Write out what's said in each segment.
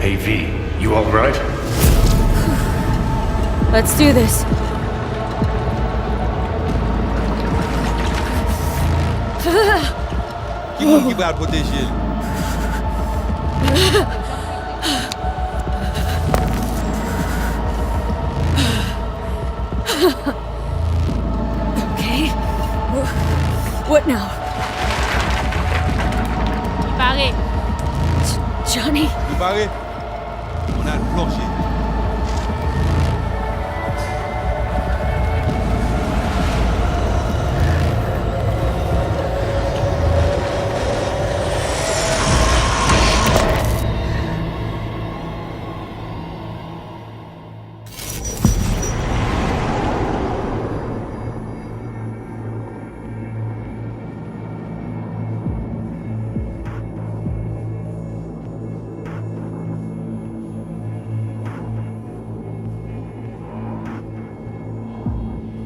Hey V, you alright? Let's do this. Que vai proteger ele? Okay. What now? Barré. Johnny? Vous barrez? On a le plancher.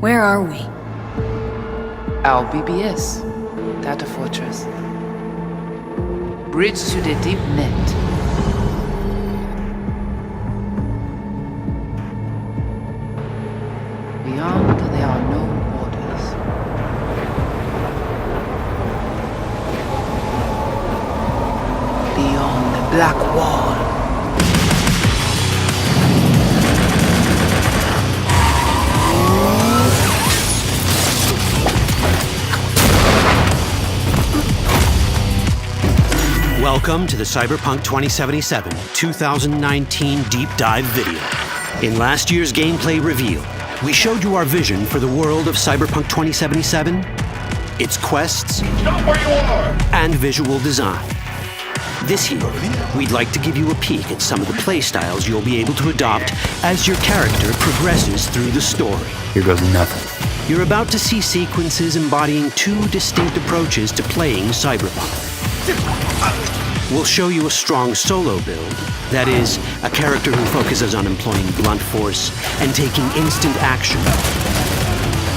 Where are we? Our BBS, Data Fortress. Bridge to the deep net. Beyond, there are no borders. Beyond the black wall. Welcome to the Cyberpunk 2077 2019 Deep Dive video. In last year's gameplay reveal, we showed you our vision for the world of Cyberpunk 2077, its quests, and visual design. This year, we'd like to give you a peek at some of the playstyles you'll be able to adopt as your character progresses through the story. Here goes nothing. You're about to see sequences embodying two distinct approaches to playing Cyberpunk. We'll show you a strong solo build, that is, a character who focuses on employing blunt force and taking instant action,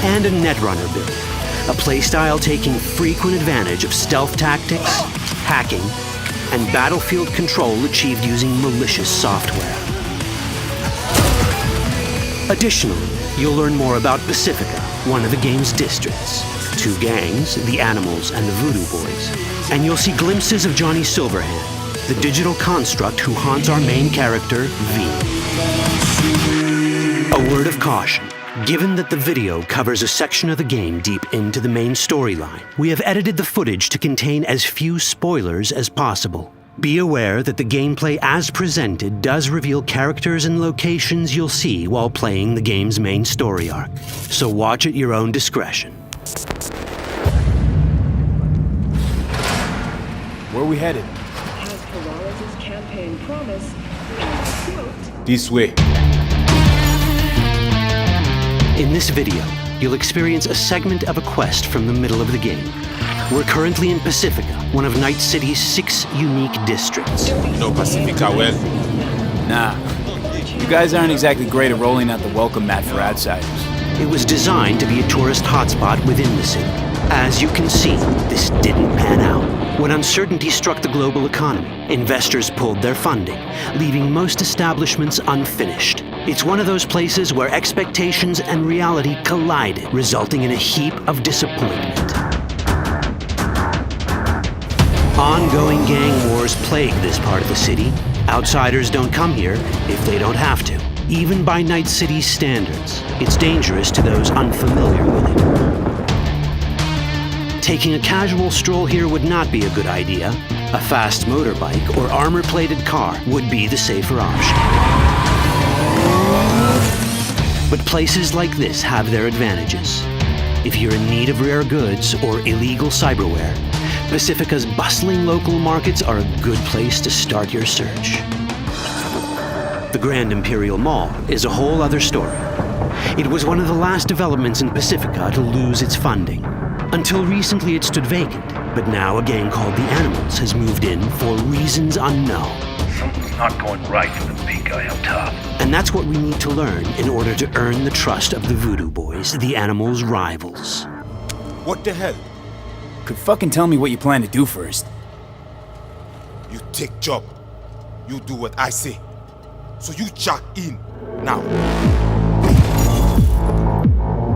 and a netrunner build, a playstyle taking frequent advantage of stealth tactics, hacking, and battlefield control achieved using malicious software. Additionally, you'll learn more about Pacifica, one of the game's districts, two gangs, the Animals and the Voodoo Boys, and you'll see glimpses of Johnny Silverhand, the digital construct who haunts our main character, V. A word of caution. Given that the video covers a section of the game deep into the main storyline, we have edited the footage to contain as few spoilers as possible. Be aware that the gameplay as presented does reveal characters and locations you'll see while playing the game's main story arc, so watch at your own discretion. Where are we headed? As Peralez's campaign promised, quote, This way. In this video, you'll experience a segment of a quest from the middle of the game. We're currently in Pacifica, one of Night City's 6 unique districts. No Pacifica well. Nah. You guys aren't exactly great at rolling out the welcome mat for outsiders. It was designed to be a tourist hotspot within the city. As you can see, this didn't pan out. When uncertainty struck the global economy, investors pulled their funding, leaving most establishments unfinished. It's one of those places where expectations and reality collided, resulting in a heap of disappointment. Ongoing gang wars plague this part of the city. Outsiders don't come here if they don't have to. Even by Night City's standards, it's dangerous to those unfamiliar with it. Taking a casual stroll here would not be a good idea. A fast motorbike or armor-plated car would be the safer option. But places like this have their advantages. If you're in need of rare goods or illegal cyberware, Pacifica's bustling local markets are a good place to start your search. The Grand Imperial Mall is a whole other story. It was one of the last developments in Pacifica to lose its funding. Until recently it stood vacant, but now a gang called the Animals has moved in for reasons unknown. Something's not going right for the big guy up top. And that's what we need to learn in order to earn the trust of the Voodoo Boys, the Animals' rivals. What the hell? Could fucking tell me what you plan to do first. You take job. You do what I say. So you check in now.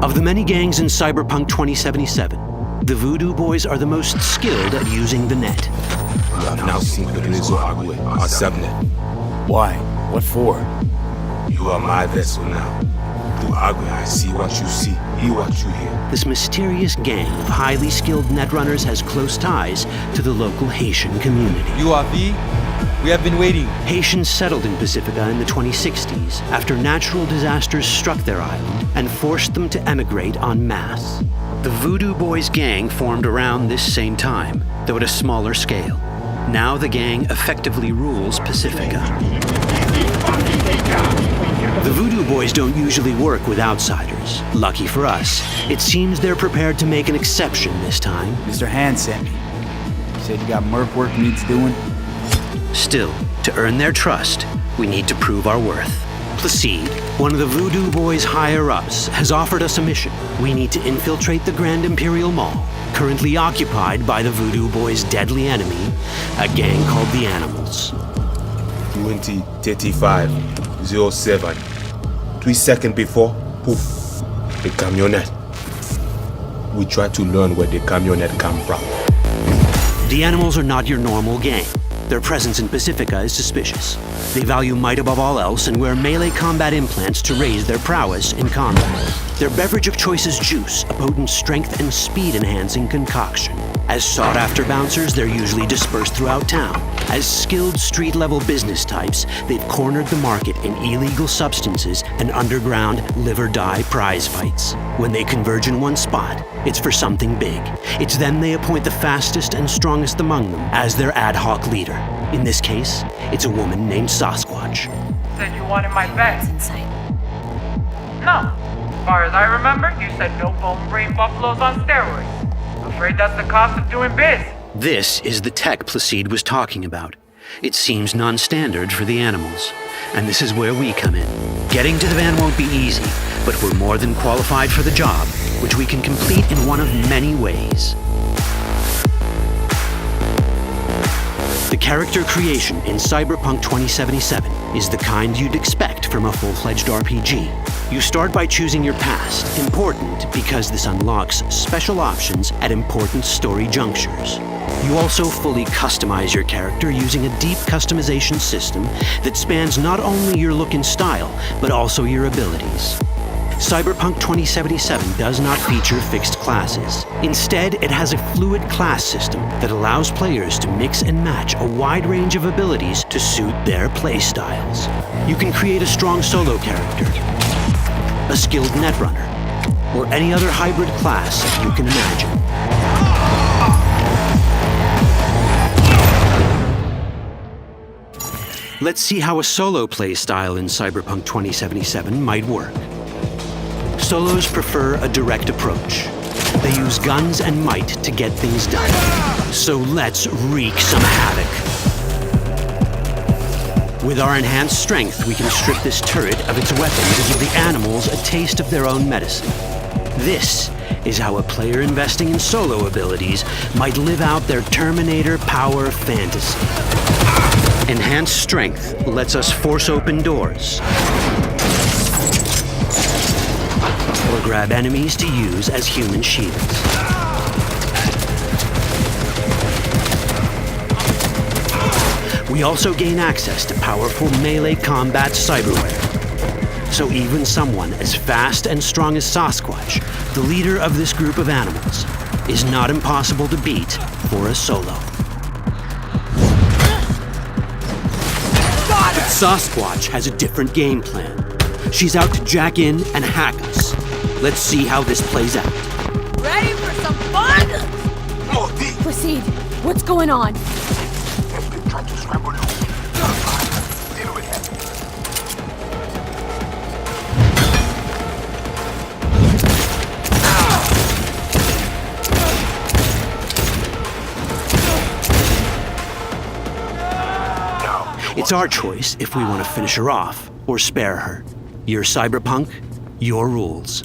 Of the many gangs in Cyberpunk 2077, the Voodoo Boys are the most skilled at using the net. You have now seen the Rezo Agwe, our subnet. Why? What for? You are my vessel now. Through Agwe, I see what you see, hear what you hear. This mysterious gang of highly skilled netrunners has close ties to the local Haitian community. URV, we have been waiting. Haitians settled in Pacifica in the 2060s after natural disasters struck their island and forced them to emigrate en masse. The Voodoo Boys gang formed around this same time, though at a smaller scale. Now the gang effectively rules Pacifica. The Voodoo Boys don't usually work with outsiders. Lucky for us, it seems they're prepared to make an exception this time. Mr. Hand sent me. He said you got merc work needs doing. Still, to earn their trust, we need to prove our worth. Placide, one of the Voodoo Boys' higher-ups, has offered us a mission. We need to infiltrate the Grand Imperial Mall, currently occupied by the Voodoo Boys' deadly enemy, a gang called the Animals. 20:35:07. 3 seconds before, poof, the camionette. We try to learn where the camionette come from. The Animals are not your normal gang. Their presence in Pacifica is suspicious. They value might above all else and wear melee combat implants to raise their prowess in combat. Their beverage of choice is juice, a potent strength and speed-enhancing concoction. As sought-after bouncers, they're usually dispersed throughout town. As skilled street-level business types, they've cornered the market in illegal substances and underground live-or-die prize fights. When they converge in one spot, it's for something big. It's then they appoint the fastest and strongest among them as their ad hoc leader. In this case, it's a woman named Sasquatch. Said you wanted my bed. Inside. No. As far as I remember, you said no bone brain buffaloes on steroids. Afraid that's the cost of doing biz. This is the tech Placide was talking about. It seems non-standard for the Animals. And this is where we come in. Getting to the van won't be easy, but we're more than qualified for the job, which we can complete in one of many ways. The character creation in Cyberpunk 2077 is the kind you'd expect from a full-fledged RPG. You start by choosing your past, important because this unlocks special options at important story junctures. You also fully customize your character using a deep customization system that spans not only your look and style, but also your abilities. Cyberpunk 2077 does not feature fixed classes. Instead, it has a fluid class system that allows players to mix and match a wide range of abilities to suit their playstyles. You can create a strong solo character, a skilled netrunner, or any other hybrid class you can imagine. Let's see how a solo playstyle in Cyberpunk 2077 might work. Solos prefer a direct approach. They use guns and might to get things done. So let's wreak some havoc. With our enhanced strength, we can strip this turret of its weapons and give the Animals a taste of their own medicine. This is how a player investing in solo abilities might live out their Terminator power fantasy. Enhanced strength lets us force open doors, or grab enemies to use as human shields. We also gain access to powerful melee combat cyberware. So even someone as fast and strong as Sasquatch, the leader of this group of animals, is not impossible to beat for a solo. But Sasquatch has a different game plan. She's out to jack in and hack us. Let's see how this plays out. Ready for some fun? Proceed. What's going on? Trying to scramble loose. Deal with him. It's our choice if we want to finish her off or spare her. You're Cyberpunk, your rules.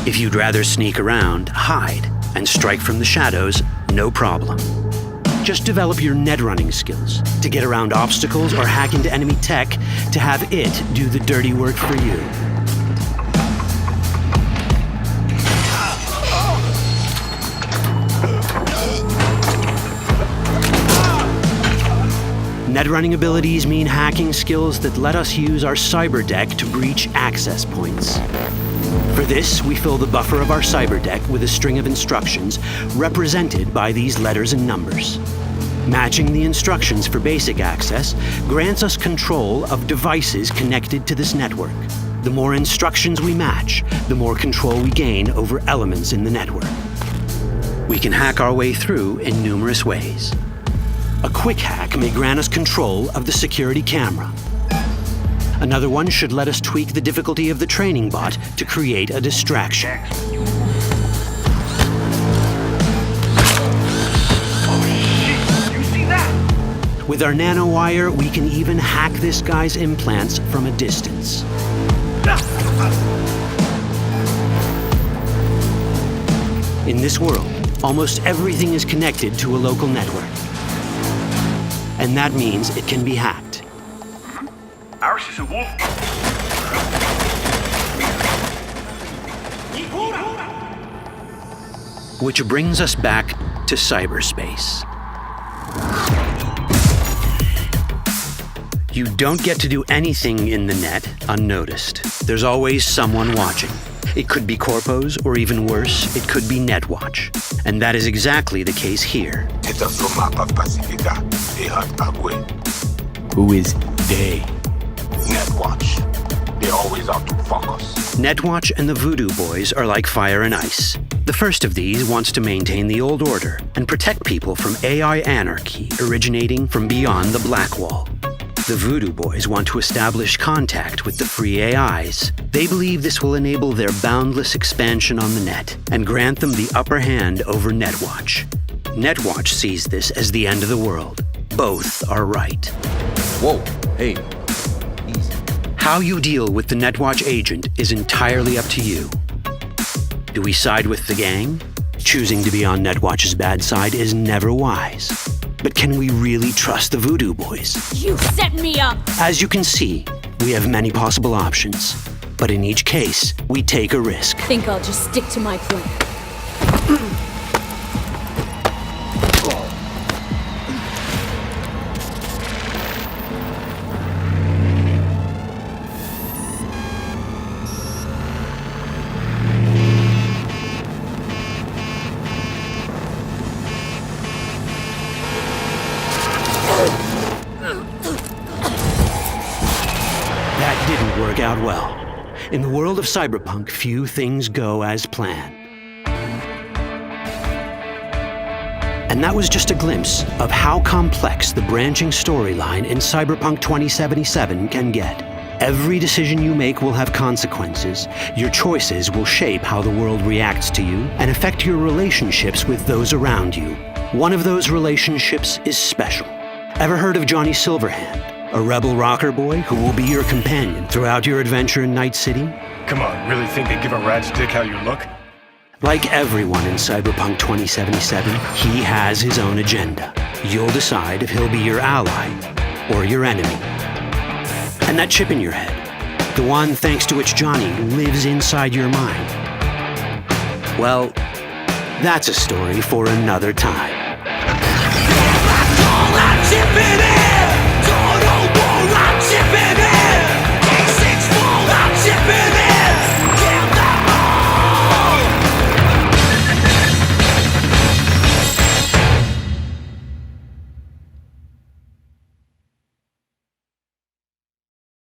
If you'd rather sneak around, hide, and strike from the shadows, no problem. Just develop your net running skills to get around obstacles or hack into enemy tech to have it do the dirty work for you. Net running abilities mean hacking skills that let us use our cyber deck to breach access points. For this, we fill the buffer of our cyber deck with a string of instructions represented by these letters and numbers. Matching the instructions for basic access grants us control of devices connected to this network. The more instructions we match, the more control we gain over elements in the network. We can hack our way through in numerous ways. A quick hack may grant us control of the security camera. Another one should let us tweak the difficulty of the training bot to create a distraction. With our nanowire, we can even hack this guy's implants from a distance. In this world, almost everything is connected to a local network. And that means it can be hacked. Ours is a wolf. Which brings us back to cyberspace. You don't get to do anything in the net unnoticed. There's always someone watching. It could be corpos, or even worse, it could be Netwatch. And that is exactly the case here. Who is they? Netwatch. They're always out to fuck us. Netwatch and the Voodoo Boys are like fire and ice. The first of these wants to maintain the old order and protect people from AI anarchy originating from beyond the Black Wall. The Voodoo Boys want to establish contact with the free AIs. They believe this will enable their boundless expansion on the net and grant them the upper hand over Netwatch. Netwatch sees this as the end of the world. Both are right. Whoa, hey, easy. How you deal with the Netwatch agent is entirely up to you. Do we side with the gang? Choosing to be on Netwatch's bad side is never wise. But can we really trust the Voodoo Boys? You set me up! As you can see, we have many possible options. But in each case, we take a risk. Think I'll just stick to my plan. That didn't work out well. In the world of Cyberpunk, few things go as planned. And that was just a glimpse of how complex the branching storyline in Cyberpunk 2077 can get. Every decision you make will have consequences. Your choices will shape how the world reacts to you and affect your relationships with those around you. One of those relationships is special. Ever heard of Johnny Silverhand? A rebel rocker boy who will be your companion throughout your adventure in Night City? Come on, really think they give a rat's dick how you look? Like everyone in Cyberpunk 2077, he has his own agenda. You'll decide if he'll be your ally or your enemy. And that chip in your head, the one thanks to which Johnny lives inside your mind. Well, that's a story for another time. Chip in it!